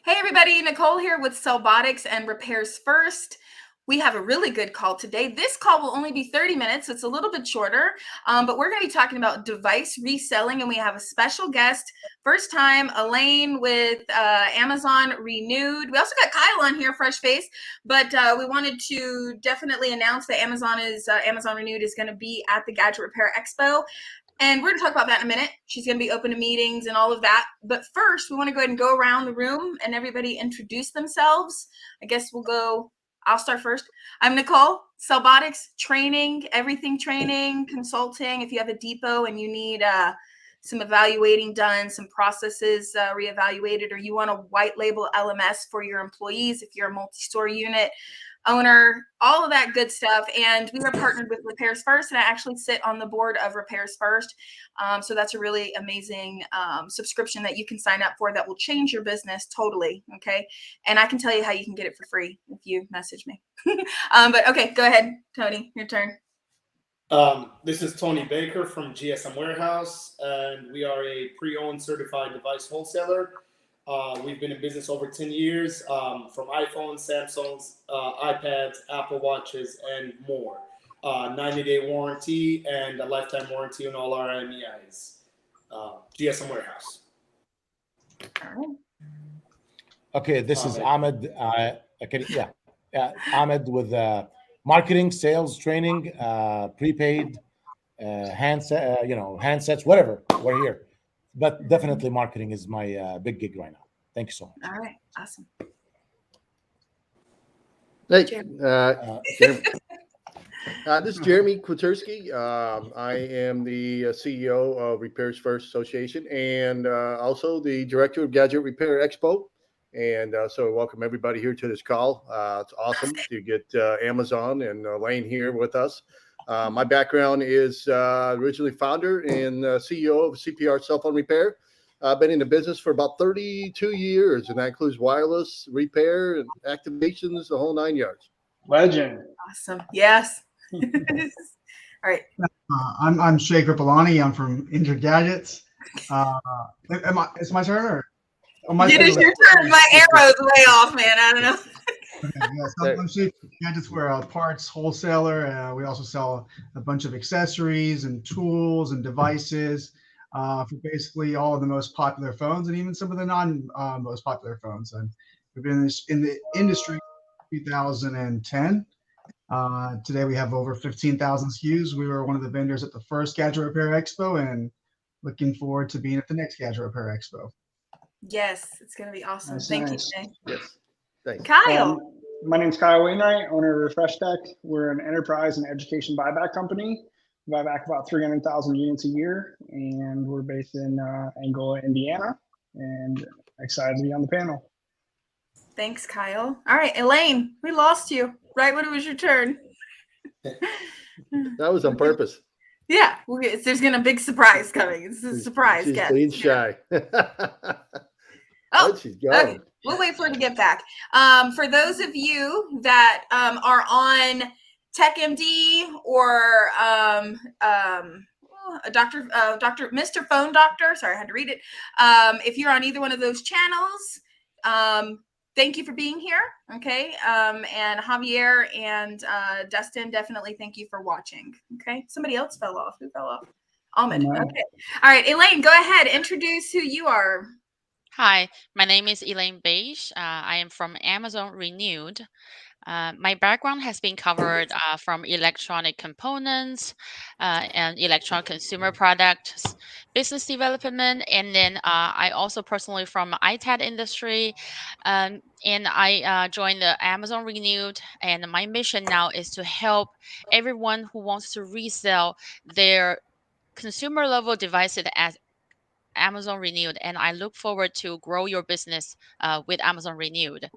Hey everybody, Nicole here with Sellbotics and Repairs First. We have a really good call today. This call will only be 30 minutes. It's a little bit shorter, but we're going to be talking about device reselling, and we have a special guest, first time, Elaine with Amazon Renewed. We also got Kyle on here, fresh face, but we wanted to definitely announce that Amazon Renewed is going to be at the Gadget Repair Expo. And we're going to talk about that in a minute. She's going to be open to meetings and all of that. But first, we want to go ahead and go around the room and everybody introduce themselves. I guess I'll start first. I'm Nicole, Sellbotics, training, everything training, consulting. If you have a depot and you need some evaluating done, some processes reevaluated, or you want a white label LMS for your employees, if you're a multi-store unit owner, all of that good stuff. And we are partnered with Repairs First, and I actually sit on the board of Repairs First. So that's a really amazing subscription that you can sign up for that will change your business totally. Okay. And I can tell you how you can get it for free if you message me. But okay, go ahead, Tony, your turn. This is Tony Baker from GSM Warehouse, and we are a pre-owned certified device wholesaler. We've been in business over 10 years, from iPhones, Samsungs, iPads, Apple Watches, and more. 90-day warranty and a lifetime warranty on all our MEIs. GSM Warehouse. Okay, this is Ahmed. Ahmed with marketing, sales, training, prepaid, handsets, whatever. We're here. But definitely marketing is my big gig right now. Thank you so much. All right, awesome. Hey, this is Jeremy Kwiatkowski. I am the CEO of Repairs First Association and also the director of Gadget Repair Expo. And so welcome everybody here to this call. It's awesome to get Amazon and Elaine here with us. My background is originally founder and CEO of CPR Cell Phone Repair. I've been in the business for about 32 years, and that includes wireless repair and activations, the whole 9 yards. Legend. Awesome. Yes. All right. I'm Shaker Polani. I'm from Injured Gadgets. It's my turn, or? It is your turn. My arrow's way off, man. I don't know. Okay, yes, I'm Shaker Gadgets. We're a parts wholesaler. We also sell a bunch of accessories and tools and devices for basically all of the most popular phones and even some of the non-most popular phones. And we've been in the industry since 2010. Today we have over 15,000 SKUs. We were one of the vendors at the first Gadget Repair Expo and looking forward to being at the next Gadget Repair Expo. Yes, it's going to be awesome. That's Thank nice. you, Shay. Yes, thanks. Kyle. My name's Kyle Wainwright, owner of Refresh Tech. We're an enterprise and education buyback company. We buy back about 300,000 units a year, and we're based in Angola, Indiana, and excited to be on the panel. Thanks, Kyle. All right, Elaine, we lost you right when it was your turn. That was on purpose. Yeah, there's going to be a big surprise coming. It's a surprise. She's being shy. Oh, she's gone. Okay. We'll wait for her to get back. For those of you that are on TechMD or Mr. Phone Doctor, sorry, I had to read it. If you're on either one of those channels, thank you for being here. Okay. And Javier and Dustin, definitely thank you for watching. Okay. Somebody else fell off. Who fell off? Ahmed. No. Okay. All right. Elaine, go ahead. Introduce who you are. Hi, my name is Elaine Beige. I am from Amazon Renewed. My background has been covered from electronic components and electronic consumer products, business development, and then I also personally from ITAD industry. And I joined the Amazon Renewed, and my mission now is to help everyone who wants to resell their consumer level devices at Amazon Renewed, and I look forward to grow your business with Amazon Renewed.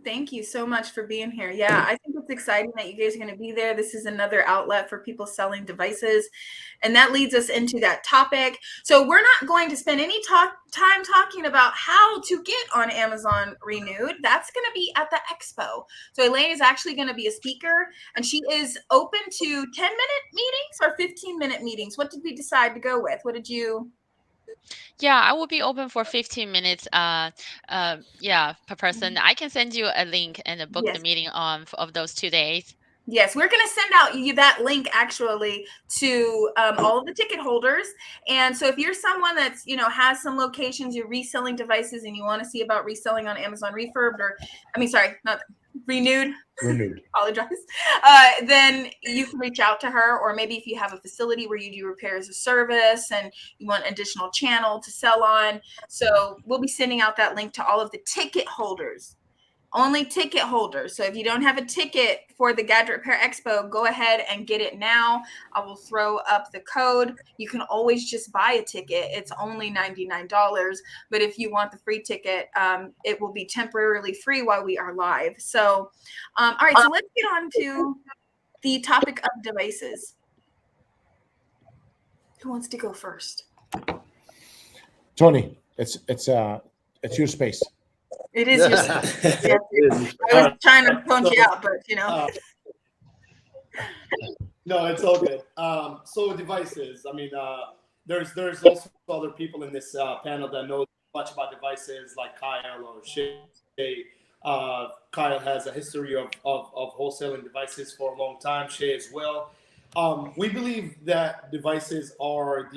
Thank you so much for being here. Yeah, I think it's exciting that you guys are going to be there. This is another outlet for people selling devices. And that leads us into that topic. So we're not going to spend any time talking about how to get on Amazon Renewed. That's going to be at the expo. So Elaine is actually going to be a speaker, and she is open to 10-minute meetings or 15-minute meetings. What did we decide to go with? What did you Yeah, I will be open for 15 minutes. Yeah, per person. I can send you a link and book the Yes. meeting on of those 2 days. Yes, we're going to send out you that link actually to all of the ticket holders. And so if you're someone that's, has some locations, you're reselling devices and you want to see about reselling on Amazon Refurbed sorry, not Renewed, Renewed. apologize, then you can reach out to her. Or maybe if you have a facility where you do repair as a service and you want additional channel to sell on. So we'll be sending out that link to all of the ticket holders. Only ticket holders. So if you don't have a ticket for the Gadget Repair Expo, go ahead and get it now. I will throw up the code. You can always just buy a ticket. It's only $99. But if you want the free ticket, it will be temporarily free while we are live. So, all right. So let's get on to the topic of devices. Who wants to go first? Tony, it's your space. It is your yes, I was trying to punch you out, but no, it's all good. So devices. I mean, there's also other people in this panel that know much about devices, like Kyle or Shay. Kyle has a history of wholesaling devices for a long time. Shay as well. We believe that devices are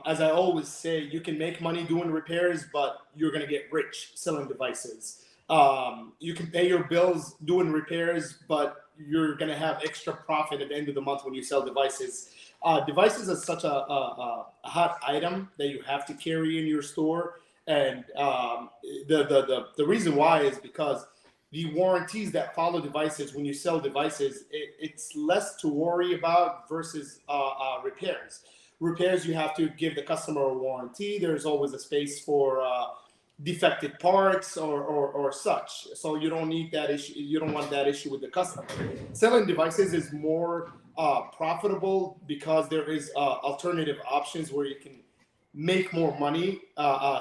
as I always say, you can make money doing repairs, but you're going to get rich selling devices. You can pay your bills doing repairs, but you're going to have extra profit at the end of the month when you sell devices. Devices are such a hot item that you have to carry in your store. And the reason why is because the warranties that follow devices when you sell devices, it's less to worry about versus repairs. Repairs, you have to give the customer a warranty. There's always a space for defective parts or such. So you don't need that issue. You don't want that issue with the customer. Selling devices is more profitable because there is alternative options where you can make more money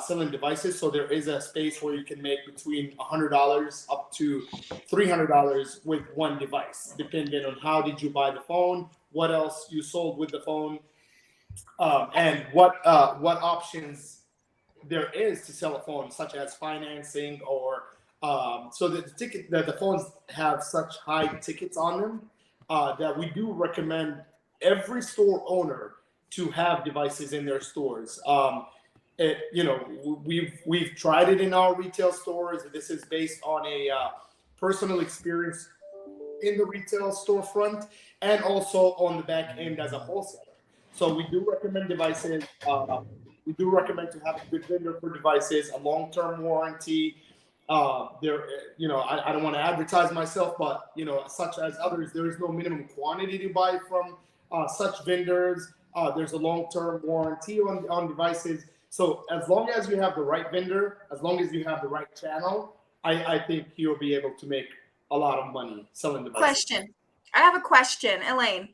selling devices. So there is a space where you can make between $100 up to $300 with one device, depending on how did you buy the phone, what else you sold with the phone, and what options there is to sell a phone, such as financing or so that the phones have such high tickets on them that we do recommend every store owner to have devices in their stores. We've tried it in our retail stores. This is based on a personal experience in the retail storefront and also on the back end as a wholesaler. So we do recommend devices. We do recommend to have a good vendor for devices, a long-term warranty. I don't want to advertise myself, but such as others, there is no minimum quantity to buy from such vendors. There's a long-term warranty on devices. So as long as you have the right vendor, as long as you have the right channel, I think you'll be able to make a lot of money selling devices. Question. I have a question, Elaine.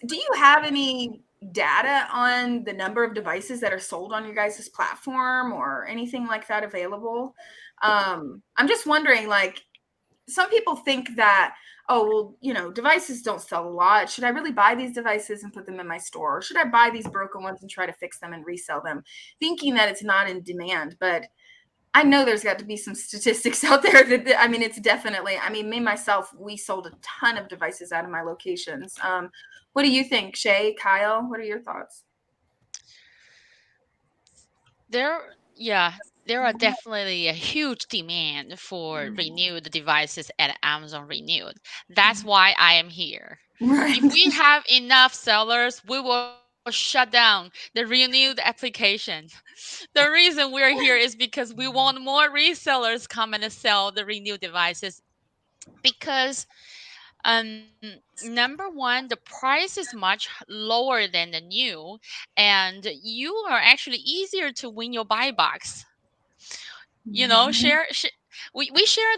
Do you have any data on the number of devices that are sold on your guys' platform or anything like that available? I'm just wondering, like, some people think that, oh, well, devices don't sell a lot. Should I really buy these devices and put them in my store? Or should I buy these broken ones and try to fix them and resell them, thinking that it's not in demand? But I know there's got to be some statistics out there it's definitely, me, myself, we sold a ton of devices out of my locations. What do you think, Shay, Kyle? What are your thoughts? Yeah, there are definitely a huge demand for renewed devices at Amazon Renewed. That's why I am here. Right. If we have enough sellers, we will shut down the renewed application. The reason we're here is because we want more resellers come and sell the renewed devices because number one, the price is much lower than the new, and you are actually easier to win your buy box. We share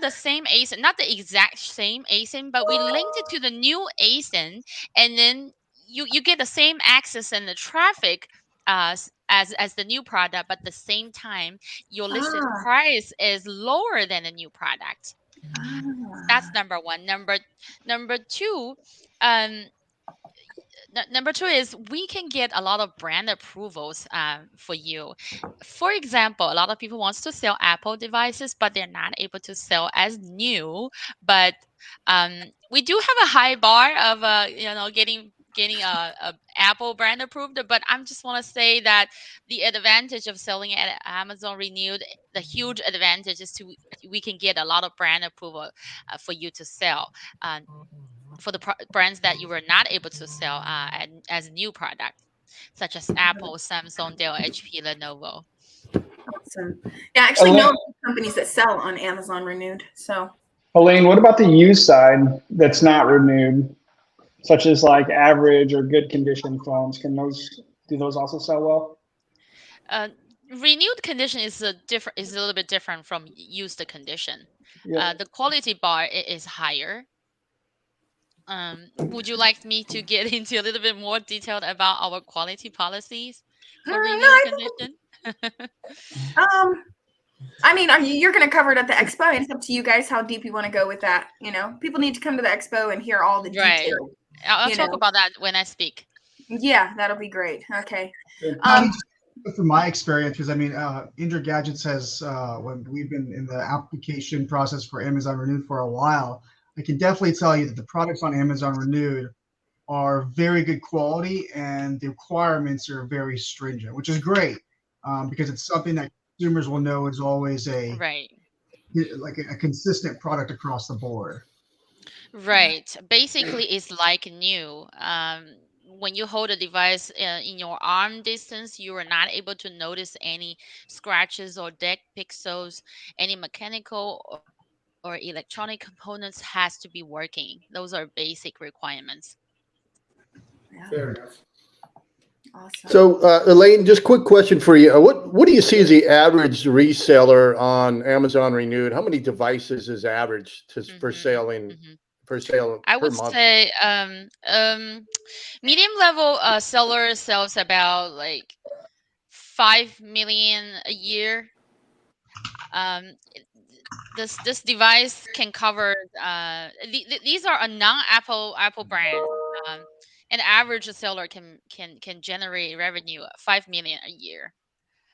the same ASIN, not the exact same ASIN, but we linked it to the new ASIN, and then you get the same access and the traffic as the new product, but at the same time your listed Ah, price is lower than the new product. That's ah. number one. Number two, um Number two is we can get a lot of brand approvals for you. For example, a lot of people wants to sell Apple devices, but they're not able to sell as new. But we do have a high bar of getting a Apple brand approved. But I'm just want to say that the advantage of selling at Amazon Renewed, the huge advantage is we can get a lot of brand approval for you to sell. For the brands that you were not able to sell as a new product, such as Apple, Samsung, Dell, HP, Lenovo. Awesome. Yeah, I actually know companies that sell on Amazon Renewed. So, Elaine, what about the used side that's not renewed, such as like average or good condition phones? Do those also sell well? Renewed condition is a little bit different from used condition. Yeah. The quality bar is higher. Would you like me to get into a little bit more detailed about our quality policies for renewed condition? I mean, you're going to cover it at the expo, and it's up to you guys how deep you want to go with that. People need to come to the expo and hear all the Right. details. I'll talk about that when I speak. Yeah, that'll be great. Okay. From my experience, because I mean, Indra Gadgets has, when we've been in the application process for Amazon Renewed for a while, I can definitely tell you that the products on Amazon Renewed are very good quality and the requirements are very stringent, which is great because it's something that consumers will know is always right, like a consistent product across the board. Right. Basically, it's like new. When you hold a device in your arm distance, you are not able to notice any scratches or dead pixels. Any mechanical or electronic components has to be working. Those are basic requirements. Yeah. Fair enough. Awesome. So, Elaine, just quick question for you. What do you see as the average reseller on Amazon Renewed? How many devices is average for selling per sale I per would month? say medium level seller sells about like 5 million a year. This device can cover these are a non-Apple brand. An average seller can generate revenue 5 million a year.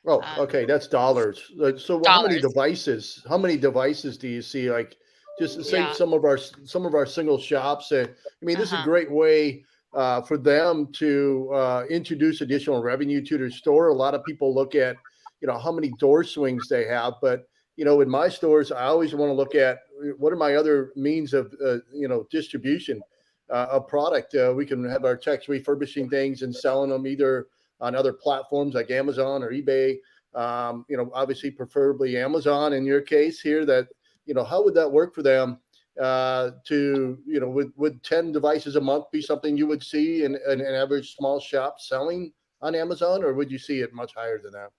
Oh, okay, that's dollars. So, how many Dollars. devices? How many devices do you see? Like, just to say Yeah. some of our single shops. I mean, this is a Uh-huh. great way for them to introduce additional revenue to their store. A lot of people look at, how many door swings they have, but in my stores, I always want to look at what are my other means of, distribution of product. We can have our techs refurbishing things and selling them either on other platforms like Amazon or eBay. Obviously, preferably Amazon in your case here. That how would that work for them? Would 10 devices a month be something you would see in an average small shop selling on Amazon, or would you see it much higher than that?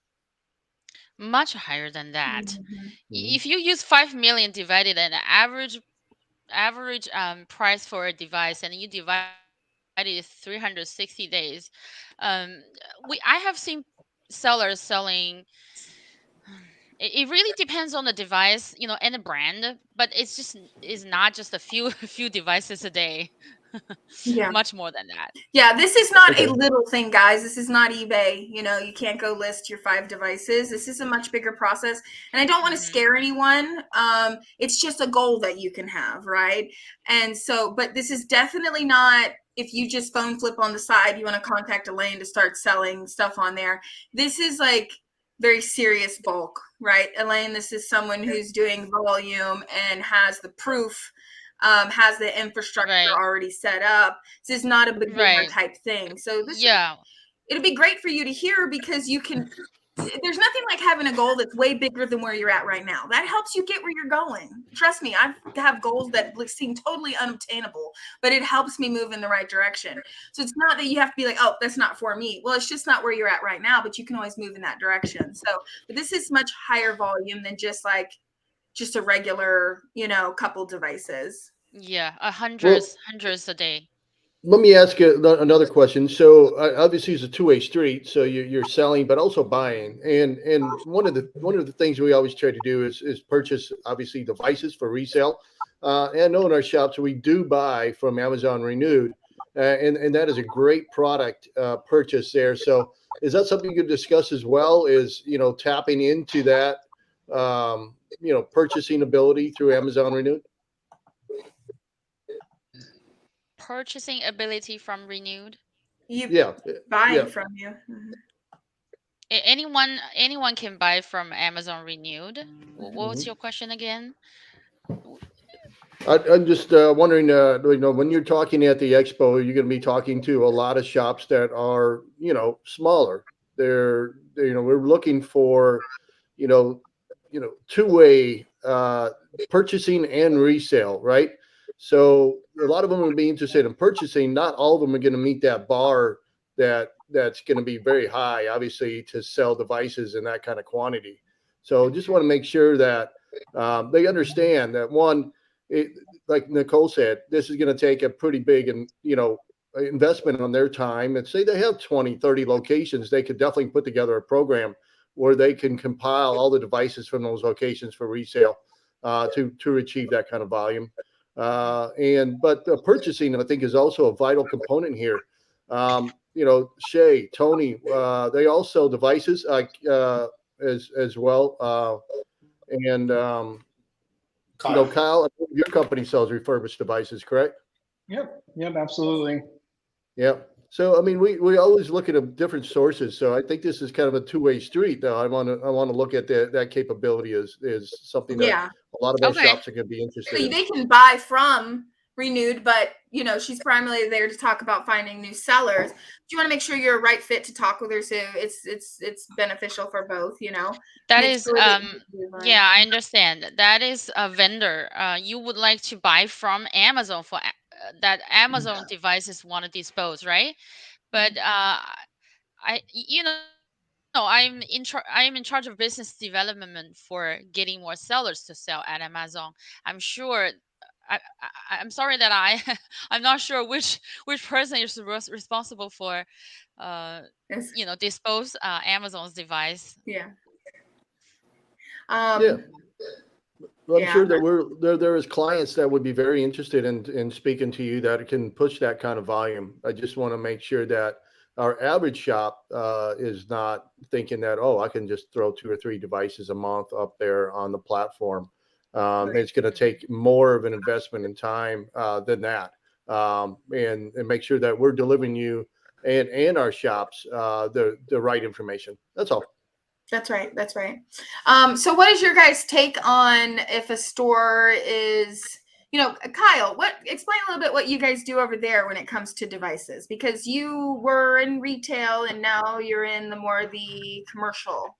Much higher than that. Mm-hmm. If you use 5 million divided an average price for a device and you divide it 360 days, I have seen sellers selling. It really depends on the device, and the brand, but it's not just a few few devices a day. Yeah. Much more than that. Yeah, this is not Okay. a little thing, guys. This is not eBay. You can't go list your 5 devices. This is a much bigger process. And I don't want to scare anyone. It's just a goal that you can have, right? And so, but this is definitely not if you just phone flip on the side, you want to contact Elaine to start selling stuff on there. This is like very serious bulk, right? Elaine, this is someone who's doing volume and has the proof. Has the infrastructure Right. already set up. This is not a beginner Right. type thing. So Yeah. it'll be great for you to hear because you can. There's nothing like having a goal that's way bigger than where you're at right now. That helps you get where you're going. Trust me, I have goals that seem totally unobtainable, but it helps me move in the right direction. So it's not that you have to be like, oh, that's not for me. Well, it's just not where you're at right now, but you can always move in that direction. So, but this is much higher volume than just a regular, couple devices. Yeah. Hundreds a day. Let me ask you another question. So obviously it's a two-way street. So you're selling, but also buying. And one of the things we always try to do is purchase obviously devices for resale. And I know in our shops we do buy from Amazon Renewed. and that is a great product purchase there. So is that something you could discuss as well? Is tapping into that purchasing ability through Amazon Renewed? Purchasing ability from Renewed. Yeah, buying yeah. from you. Mhm. Anyone can buy from Amazon Renewed. What's Mhm. your question again? I'm just wondering, when you're talking at the expo, you're going to be talking to a lot of shops that are, smaller. We're looking for, you know, two-way purchasing and resale, right? So a lot of them would be interested in purchasing. Not all of them are going to meet that bar that's going to be very high, obviously, to sell devices in that kind of quantity. So just want to make sure that they understand that one, like Nicole said, this is going to take a pretty big and investment on their time. And say they have 20, 30 locations, they could definitely put together a program where they can compile all the devices from those locations for resale to achieve that kind of volume. But purchasing, I think, is also a vital component here. Shay, Tony, they all sell devices as well. And Kyle, your company sells refurbished devices, correct? Yep, absolutely. Yeah. So I mean, we always look at different sources. So I think this is kind of a two-way street, though. I want to look at that capability is something that Yeah. a lot of our Okay. shops are going to be interested So in. they can buy from Renewed, but she's primarily there to talk about finding new sellers. You want to make sure you're a right fit to talk with her, so it's beneficial for both. That Make is sure that you do the right yeah, I thing. understand. That is a vendor. You would like to buy from Amazon for that Amazon devices want to dispose, right? But I am in charge of business development for getting more sellers to sell at Amazon. I'm sure. I'm sorry that I'm not sure which person is responsible for Yes. dispose Amazon's device. Yeah. Yeah. Well, I'm Yeah. sure that there is clients that would be very interested in speaking to you that can push that kind of volume. I just want to make sure that our average shop is not thinking that, oh, I can just throw 2 or 3 devices a month up there on the platform. It's going to take more of an investment in time than that, and make sure that we're delivering you and our shops the right information. That's all. That's right. That's right. So what is your guys' take on if a store is, Kyle, explain a little bit what you guys do over there when it comes to devices, because you were in retail and now you're in the commercial.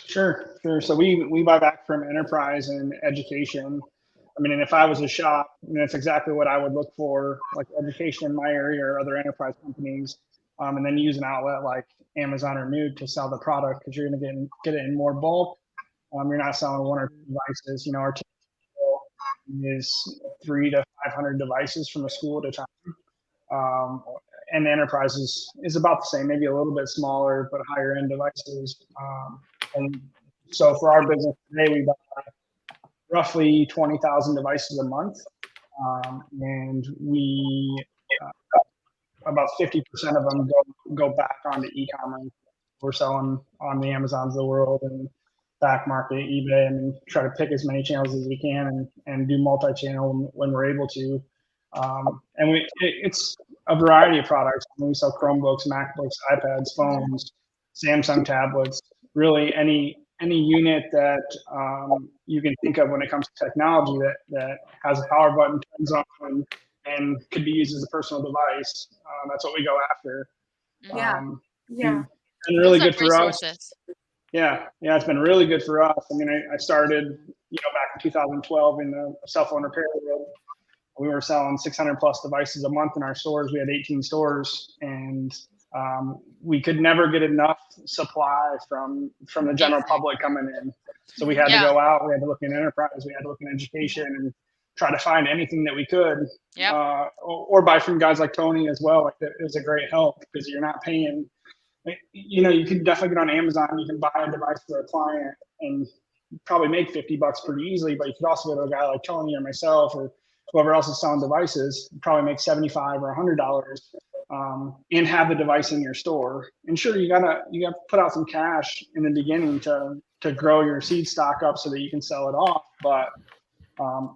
Sure. So we buy back from enterprise and education. I mean, and if I was a shop, that's exactly what I would look for, like education in my area or other enterprise companies, and then use an outlet like Amazon or Nude to sell the product, because you're going to get it in more bulk. You're not selling 1 or 2 devices. Our typical is 300 to 500 devices from a school at a time. And the enterprise is about the same, maybe a little bit smaller, but higher end devices. And so for our business today, we buy roughly 20,000 devices a month. And we, about 50% of them go back onto e-commerce. We're selling on the Amazons of the world and back market, eBay, and try to pick as many channels as we can and do multi-channel when we're able to. And it's a variety of products. We sell Chromebooks, MacBooks, iPads, phones, Samsung tablets, really any unit that you can think of when it comes to technology that has a power button, turns on, and could be used as a personal device. That's what we go after. Yeah. Yeah. And really Those are good great for us. sources. Yeah, it's been really good for us. I mean, I started, back in 2012 in the cell phone repair world. We were selling 600 plus devices a month in our stores. We had 18 stores, and we could never get enough supply from the general public coming in. So we had to go out. We had to look in enterprise. We had to look in education and try to find anything that we could. Yep. Or buy from guys like Tony as well. Like, it was a great help because you're not paying. You can definitely get on Amazon. You can buy a device for a client and probably make $50 pretty easily. But you could also go to a guy like Tony or myself or whoever else is selling devices probably make $75 or $100 and have the device in your store. And sure, you gotta put out some cash in the beginning to grow your seed stock up so that you can sell it off. But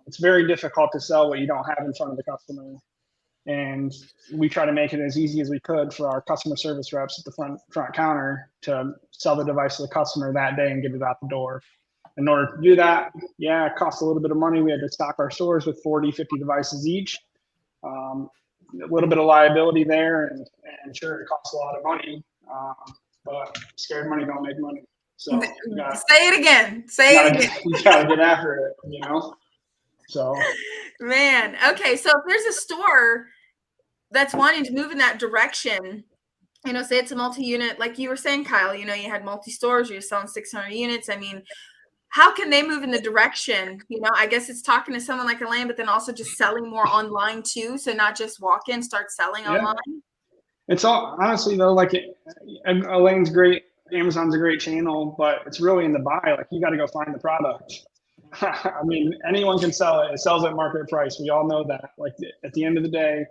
it's very difficult to sell what you don't have in front of the customer. And we try to make it as easy as we could for our customer service reps at the front counter to sell the device to the customer that day and get it out the door. In order to do that, yeah, it costs a little bit of money. We had to stock our stores with 40, 50 devices each. A little bit of liability there, and sure, it costs a lot of money. But scared money don't make money. So say it again. Say it again. You gotta get after it, you know. So, Man, okay. So if there's a store that's wanting to move in that direction, you know, say it's a multi-unit, like you were saying, Kyle, you know, you had multi-stores, you're selling 600 units. I mean, how can they move in the direction? You know, I guess it's talking to someone like Elaine, but then also just selling more online too. So not just walk in, start selling online. It's all honestly though, like Elaine's great. Amazon's a great channel, but it's really in the buy. Like you got to go find the product. I mean, anyone can sell it. It sells at market price. We all know that. Like at the end of the day,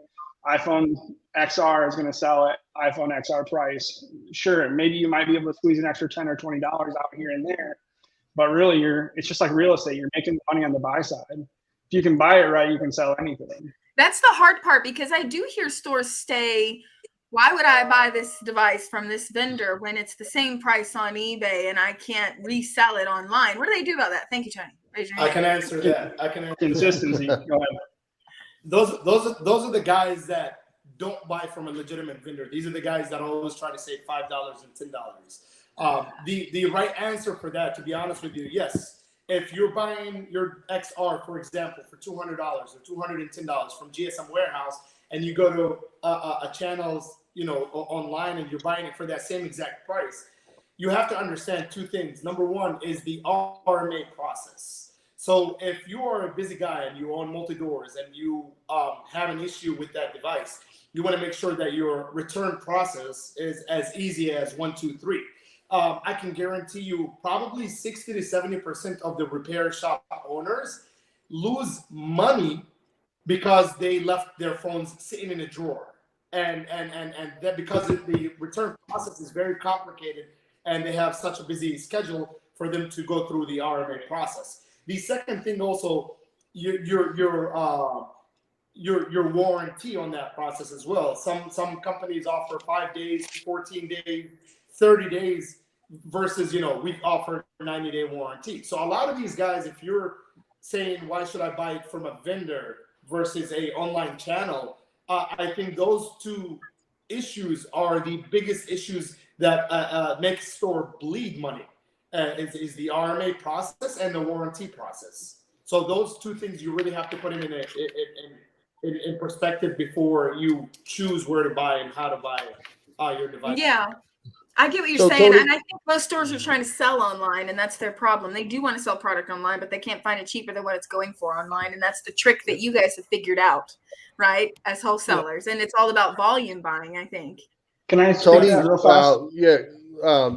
iPhone XR is going to sell at iPhone XR price. Sure, maybe you might be able to squeeze an extra $10 or $20 out here and there, but really, it's just like real estate. You're making money on the buy side. If you can buy it right, you can sell anything. That's the hard part, because I do hear stores say, why would I buy this device from this vendor when it's the same price on eBay and I can't resell it online? What do they do about that? Thank you, Tony. Raise your hand. I can answer that. Consistency. Go ahead. Those are the guys that don't buy from a legitimate vendor. These are the guys that always try to save $5 and $10. The right answer for that, to be honest with you, yes. If you're buying your XR, for example, for $200 or $210 from GSM Warehouse, and you go to a channel's, you know, online, and you're buying it for that same exact price, you have to understand two things. Number one is the RMA process. So if you are a busy guy and you own multi-doors and you have an issue with that device, you want to make sure that your return process is as easy as 1, 2, 3. I can guarantee you probably 60 to 70% of the repair shop owners lose money because they left their phones sitting in a drawer. And that because the return process is very complicated and they have such a busy schedule for them to go through the RMA process. The second thing also, your warranty on that process as well. Some companies offer 5 days, 14 days, 30 days versus, you know, we offer 90-day warranty. So a lot of these guys, if you're saying, why should I buy it from a vendor versus a online channel, I think those two issues are the biggest issues that make store bleed money. Is the RMA process and the warranty process. So those two things you really have to put in perspective before you choose where to buy and how to buy your device. Yeah, I get what you're saying. And I think most stores are trying to sell online, and that's their problem. They do want to sell product online, but they can't find it cheaper than what it's going for online. And that's the trick that you guys have figured out, right, as wholesalers. And it's all about volume buying, I think. Can I Tony, real fast?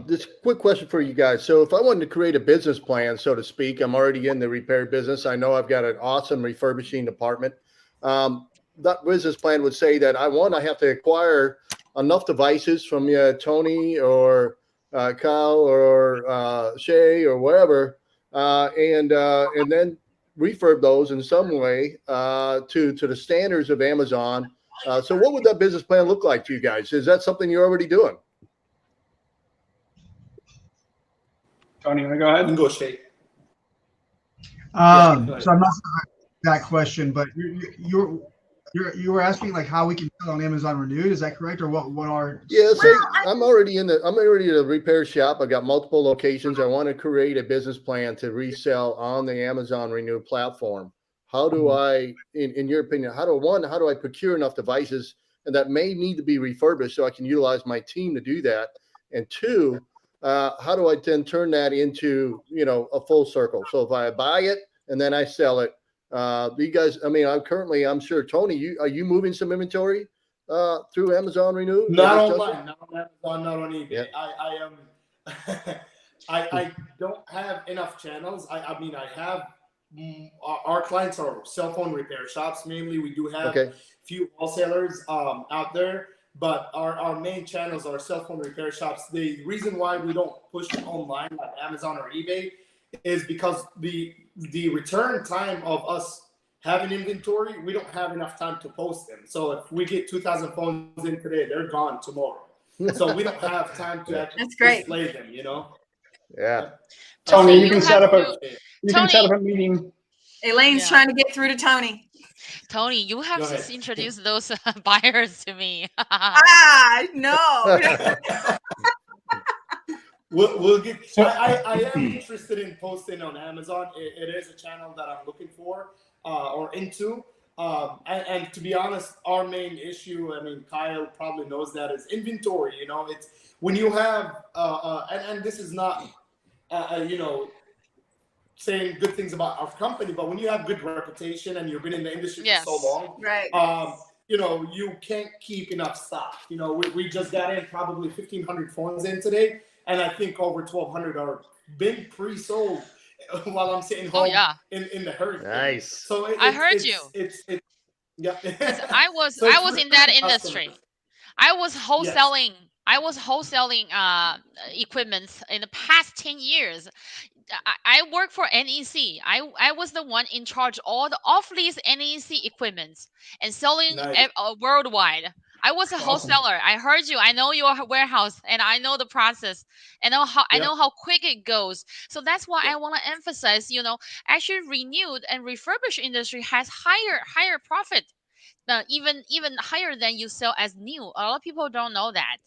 This quick question for you guys. So if I wanted to create a business plan, so to speak, I'm already in the repair business. I know I've got an awesome refurbishing department. That business plan would say that I have to acquire enough devices from Tony or Kyle or Shay or wherever, and then refurb those in some way to the standards of Amazon. So what would that business plan look like to you guys? Is that something you're already doing? Tony, you want to go ahead? You can go, Shay. So I'm not sure that question, but you were asking like how we can sell on Amazon Renewed. Is that correct, or what are? Yeah, so I'm already in a repair shop. I've got multiple locations. I want to create a business plan to resell on the Amazon Renew platform. How do I, in your opinion, how do I procure enough devices, and that may need to be refurbished so I can utilize my team to do that? And two, how do I then turn that into, you know, a full circle? So if I buy it and then I sell it, you guys, I mean, I'm sure, Tony, are you moving some inventory through Amazon Renew? Not online, not on Amazon, not on eBay. Yeah. I am, I don't have enough channels. I mean, I have our clients are cell phone repair shops mainly. We do have Okay. few wholesalers out there, but our main channels are cell phone repair shops. The reason why we don't push online like Amazon or eBay is because the return time of us having inventory, we don't have enough time to post them. So if we get 2,000 phones in today, they're gone tomorrow. So we don't have time to actually That's great. display them, you know? Yeah. Tony, you you can have set up to- you can set Tony- up a meeting. Elaine's Yeah. trying to get through to Tony. Tony, you have Go to ahead. introduce those buyers to me. No. We'll get. So- I am interested in posting on Amazon. It is a channel that I'm looking for or into. And to be honest, our main issue, I mean, Kyle probably knows that, is inventory. You know, it's when you have, and this is not, you know, saying good things about our company, but when you have good reputation and you've been in the industry Yes. for so long, Right. you know, you can't keep enough stock. You know, we just got in probably 1,500 phones in today, and I think over 1,200 are been pre-sold while I'm sitting home in the hurricane. Nice. So I heard you. It's yeah. I was So it's in that recurring industry. customers. I was wholesaling. I was wholesaling equipment in the past 10 years. I work for NEC. I was the one in charge all the off-lease NEC equipment and selling Nice. worldwide. I was a Awesome. wholesaler. I heard you. I know your warehouse and I know the process. I know how quick it goes. So that's why I want to emphasize, you know, actually renewed and refurbished industry has higher profit. Even higher than you sell as new. A lot of people don't know that.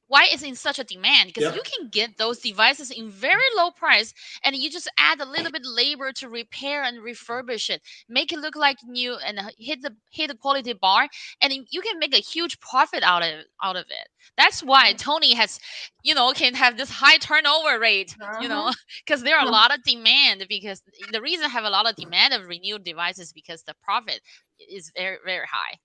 Why is it in such a demand? Because you can get those devices in very low price, and you just add a little bit labor to repair and refurbish it, make it look like new, and hit the quality bar, and you can make a huge profit out of it. That's why Tony has, you know, can have this high turnover rate. You know, because there are a lot of demand. Because the reason I have a lot of demand of renewed devices because the profit is very very high.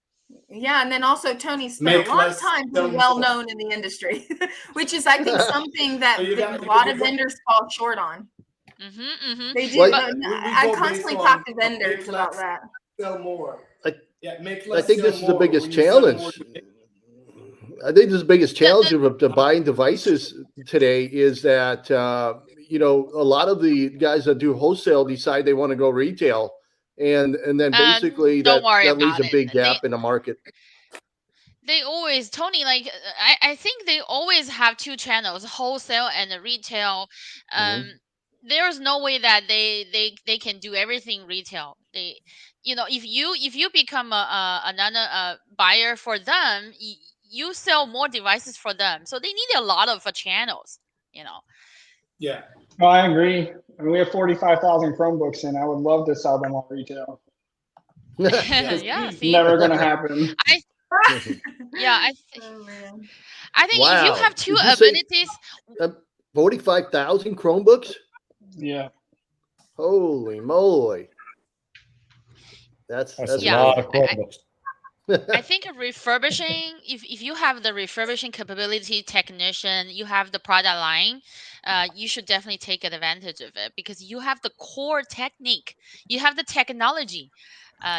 Yeah, and then also Tony spent a long time being well known in the industry, which is, I think, something that a lot of vendors fall short on. They do. I constantly talk to vendors about that. Sell more. Make less. I think this is the biggest challenge. I think this is the biggest challenge of buying devices today is that you know, a lot of the guys that do wholesale decide they want to go retail. And then basically that leaves a big gap in the market. They always, Tony, like I think they always have two channels, wholesale and retail. There's no way that they can do everything retail. They, you know, if you become another buyer for them, you sell more devices for them. So they need a lot of channels, you know. Yeah. Oh, I agree. And we have 45,000 Chromebooks, and I would love to sell them on retail. Yeah, see? Never gonna happen. I think if you have two abilities, 45,000 Chromebooks. Yeah. Holy moly! That's a lot of Chromebooks. I think refurbishing, if you have the refurbishing capability technician, you have the product line, you should definitely take advantage of it because you have the core technique, you have the technology.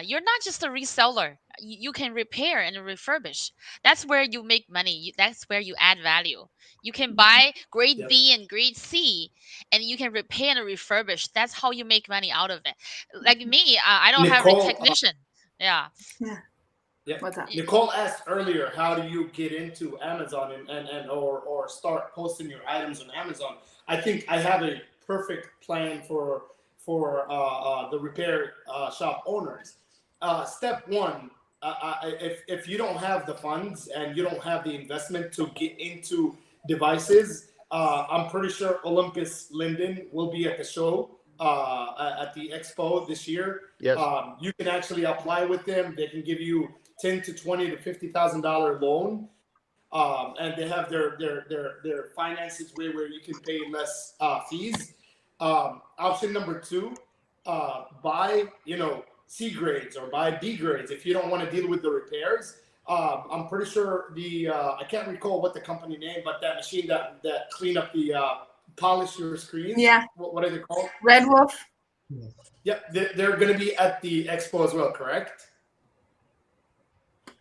You're not just a reseller. You can repair and refurbish. That's where you make money. That's where you add value. You can buy grade B and grade C, and you can repair and refurbish. That's how you make money out of it. Like me, I don't have a technician. Yeah. Nicole asked earlier, how do you get into Amazon and or start posting your items on Amazon? I think I have a perfect plan for the repair shop owners. Step one, if you don't have the funds and you don't have the investment to get into devices, I'm pretty sure Olympus Linden will be at the show at the expo this year. Yes. You can actually apply with them. They can give you $10,000 to $20,000 to $50,000 loan, and they have their finances where you can pay less fees. Option number two, buy C grades or buy B grades if you don't want to deal with the repairs. I'm pretty sure I can't recall what the company name, but that machine that clean up the polish your screens. Yeah. What are they called? Red Wolf. Yes. Yep, they're going to be at the expo as well, correct?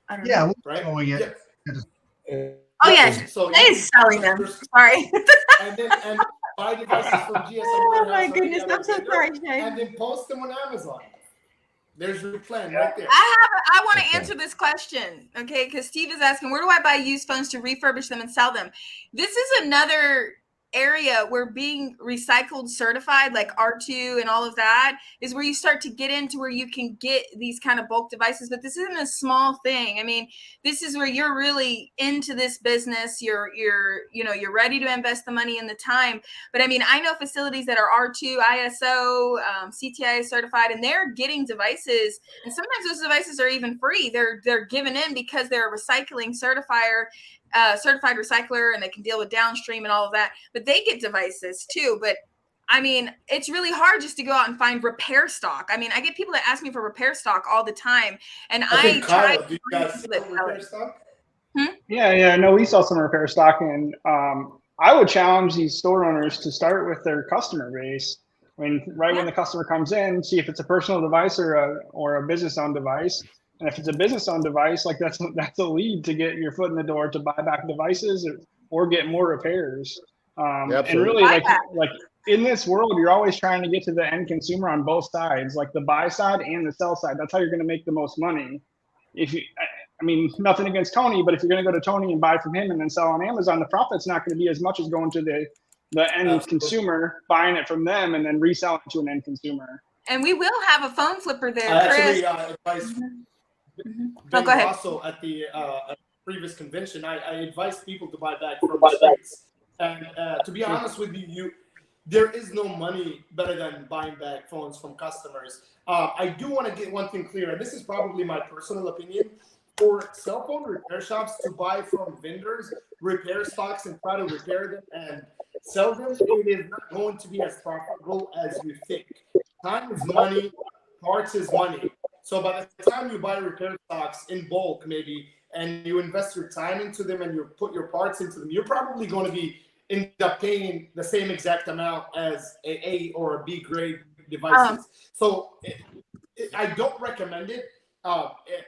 I don't Yeah, know. we'll be Right? showing it. Yep. Oh Yeah, yeah, so Jay is selling them. Sorry. and then buy devices from GSM Oh my Warehouse or any goodness, other I'm so vendor, sorry, Jay. and then post them on Amazon. There's your plan right there. I want to Okay. answer this question, okay? Because Steve is asking, where do I buy used phones to refurbish them and sell them? This is another area where being recycled certified, like R2 and all of that, is where you start to get into where you can get these kind of bulk devices. But this isn't a small thing. I mean, this is where you're really into this business. You're ready to invest the money and the time. But I mean, I know facilities that are R2, ISO, CTIA certified, and they're getting devices. And sometimes those devices are even free. They're given in because they're a recycling certifier, certified recycler, and they can deal with downstream and all of that. But they get devices too. But I mean, it's really hard just to go out and find repair stock. I mean, I get people that ask me for repair stock all the time, and I think try Kyle, do you guys people that sell sell repair it. stock? Yeah, no, we sell some repair stock, and I would challenge these store owners to start with their customer base. When the customer comes in, see if it's a personal device or a business-owned device. And if it's a business-owned device, like that's a lead to get your foot in the door to buy back devices or get more repairs. And really, like in this world, you're always trying to get to the end consumer on both sides, like the buy side and the sell side. That's how you're going to make the most money. I mean, nothing against Tony, but if you're going to go to Tony and buy from him and then sell on Amazon, the profit's not going to be as much as going to the end consumer, buying it from them and then reselling it to an end consumer. And we will have a phone flipper there, Actually, Chris. advised Oh, go ahead. also at the previous convention, I advised people to buy back from the streets. And to be honest with you, there is no money better than buying back phones from customers. I do want to get one thing clear, and this is probably my personal opinion. For cell phone repair shops to buy from vendors, repair stocks, and try to repair them and sell them, it is not going to be as profitable as you think. Time is money, parts is money. So by the time you buy repair stocks in bulk, maybe, and you invest your time into them and you put your parts into them, you're probably going to end up paying the same exact amount as A or a B grade devices. So I don't recommend it.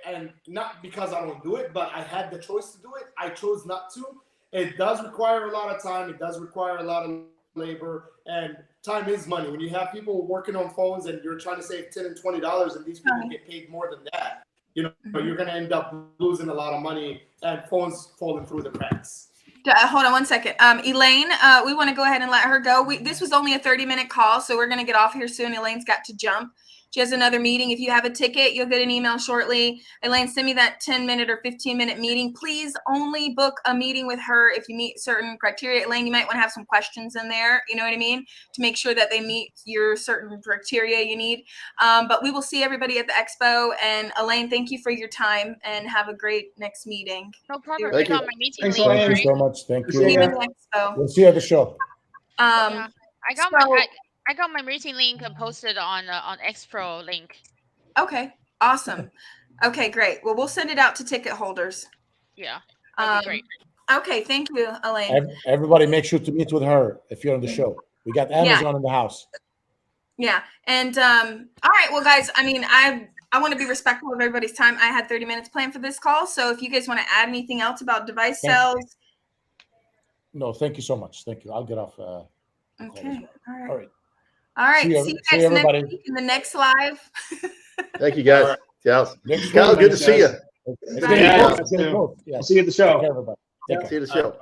And not because I don't do it, but I had the choice to do it. I chose not to. It does require a lot of time. It does require a lot of labor, and time is money. When you have people working on phones and you're trying to save $10 and $20, and these people get paid more than that, you're going to end up losing a lot of money and phones falling through the cracks. Hold on one second. Elaine, we want to go ahead and let her go. This was only a 30-minute call, so we're going to get off here soon. Elaine's got to jump. She has another meeting. If you have a ticket, you'll get an email shortly. Elaine, send me that 10-minute or 15-minute meeting. Please only book a meeting with her if you meet certain criteria. Elaine, you might want to have some questions in there, you know what I mean, to make sure that they meet your certain criteria you need. But we will see everybody at the expo. And Elaine, thank you for your time and have a great next meeting. No problem. Thank I got you. my meeting Thanks, link. Elaine. Thank you so much. Thank See you you. at the expo. We'll see you at the show. Yeah, I got so- I got my meeting link posted on Expro link. Okay, awesome. Okay, great. Well, we'll send it out to ticket holders. Yeah, that'd be great. Okay, thank you, Elaine. Everybody make sure to meet with her if you're on the show. We got Amazon in the house. Yeah. And all right, well, guys, I mean, I want to be respectful of everybody's time. I had 30 minutes planned for this call. So if you guys want to add anything else about device sales. No, thank you so much. Thank you. I'll get off. Okay. All All right. right. See you guys everybody. next week in the next live. Thank you, guys. Yeah. Next Kyle, week. good to see you. It's gonna be Yeah, both. It's gonna be both. See you at the show. Take care, everybody. Take care. See you at the show.